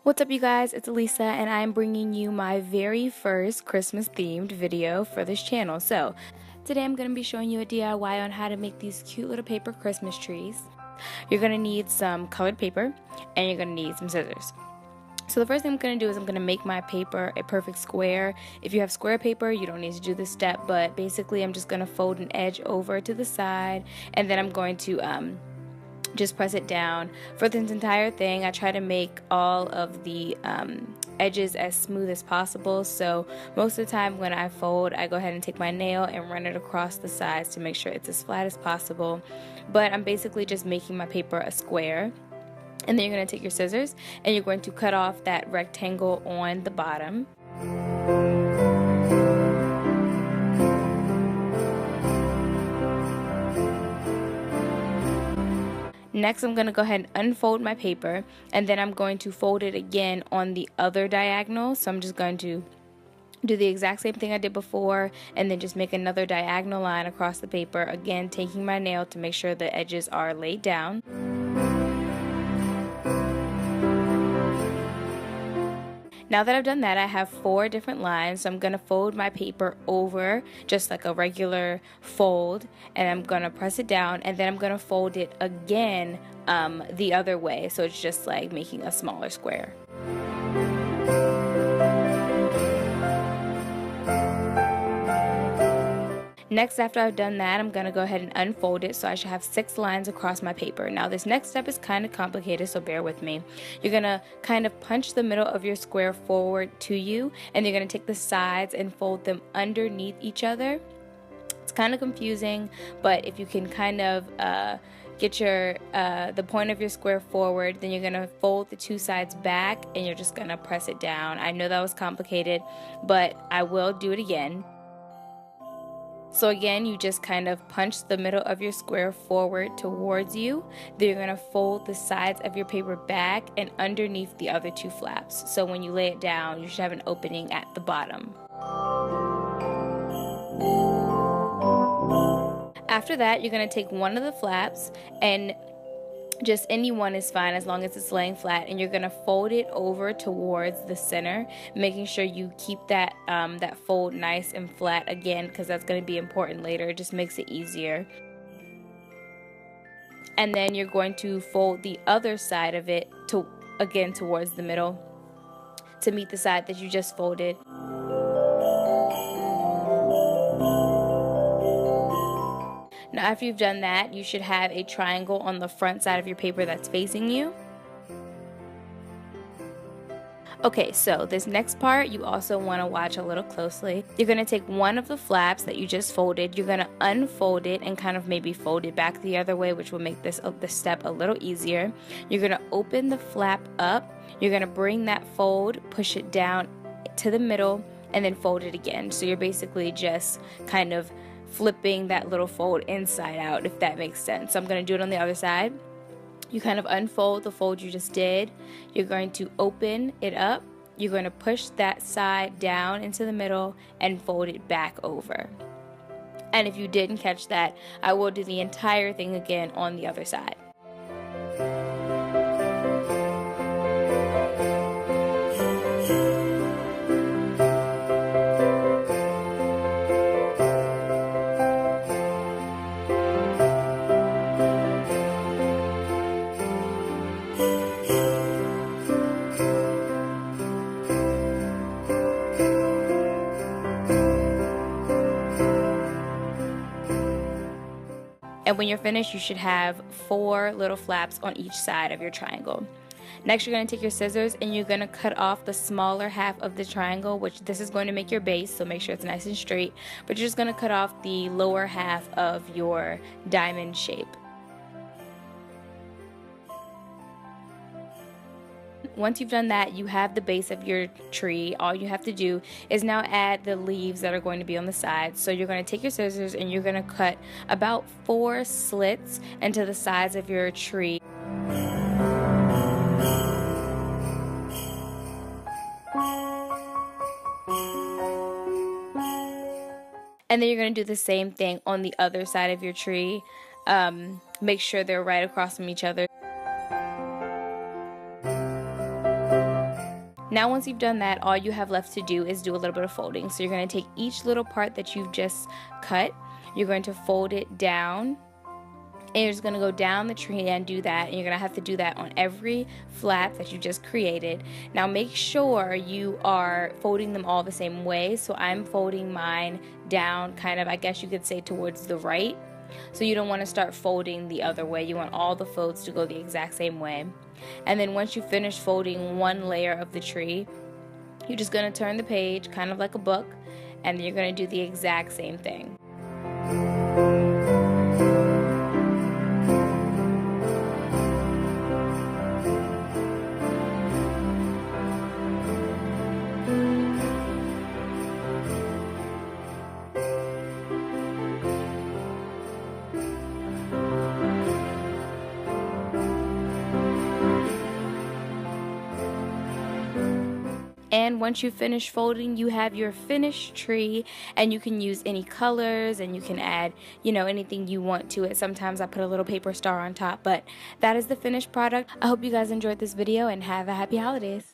What's up, you guys? It's Alisa, and I'm bringing you my very first Christmas themed video for this channel. So today I'm going to be showing you a DIY on how to make these cute little paper Christmas trees. You're going to need some colored paper and you're going to need some scissors. So the first thing I'm going to do is I'm going to make my paper a perfect square. If you have square paper, you don't need to do this step, but basically I'm just going to fold an edge over to the side, and then I'm going to just press it down. For this entire thing, I try to make all of the edges as smooth as possible, so most of the time when I fold, I go ahead and take my nail and run it across the sides to make sure it's as flat as possible. But I'm basically just making my paper a square. And then you're going to take your scissors and you're going to cut off that rectangle on the bottom. Next, I'm going to go ahead and unfold my paper, and then I'm going to fold it again on the other diagonal. So I'm just going to do the exact same thing I did before, and then just make another diagonal line across the paper, again taking my nail to make sure the edges are laid down. Now that I've done that, I have 4 different lines, so I'm going to fold my paper over just like a regular fold, and I'm going to press it down, and then I'm going to fold it again the other way, so it's just like making a smaller square. Next, after I've done that, I'm going to go ahead and unfold it, so I should have 6 lines across my paper. Now this next step is kind of complicated, so bear with me. You're going to kind of punch the middle of your square forward to you, and you're going to take the sides and fold them underneath each other. It's kind of confusing, but if you can kind of get your the point of your square forward, then you're going to fold the 2 sides back, and you're just going to press it down. I know that was complicated, but I will do it again. So again, you just kind of punch the middle of your square forward towards you. Then you're going to fold the sides of your paper back and underneath the other 2 flaps. So when you lay it down, you should have an opening at the bottom. After that, you're going to take one of the flaps, and just any one is fine as long as it's laying flat, and you're going to fold it over towards the center, making sure you keep that that fold nice and flat again, because that's going to be important later. It just makes it easier. And then you're going to fold the other side of it again towards the middle to meet the side that you just folded. Now after you've done that, you should have a triangle on the front side of your paper that's facing you. Okay, so this next part you also want to watch a little closely. You're going to take one of the flaps that you just folded, you're going to unfold it and kind of maybe fold it back the other way, which will make this step a little easier. You're going to open the flap up, you're going to bring that fold, push it down to the middle, and then fold it again. So you're basically just kind of flipping that little fold inside out, if that makes sense. So I'm going to do it on the other side. You kind of unfold the fold you just did. You're going to open it up. You're going to push that side down into the middle and fold it back over. And if you didn't catch that, I will do the entire thing again on the other side. And when you're finished, you should have 4 little flaps on each side of your triangle. Next, you're going to take your scissors and you're going to cut off the smaller half of the triangle, which this is going to make your base, so make sure it's nice and straight. But you're just going to cut off the lower half of your diamond shape. Once you've done that, you have the base of your tree. All you have to do is now add the leaves that are going to be on the sides. So you're going to take your scissors and you're going to cut about 4 slits into the sides of your tree. And then you're going to do the same thing on the other side of your tree. Make sure they're right across from each other. Now once you've done that, all you have left to do is do a little bit of folding. So you're going to take each little part that you've just cut, you're going to fold it down, and you're just going to go down the tree and do that, and you're going to have to do that on every flap that you just created. Now make sure you are folding them all the same way. So I'm folding mine down kind of, I guess you could say, towards the right. So you don't want to start folding the other way. You want all the folds to go the exact same way. And then once you finish folding one layer of the tree, you're just going to turn the page kind of like a book, and then you're going to do the exact same thing. And once you finish folding, you have your finished tree, and you can use any colors, and you can add, anything you want to it. Sometimes I put a little paper star on top, but that is the finished product. I hope you guys enjoyed this video and have a happy holidays.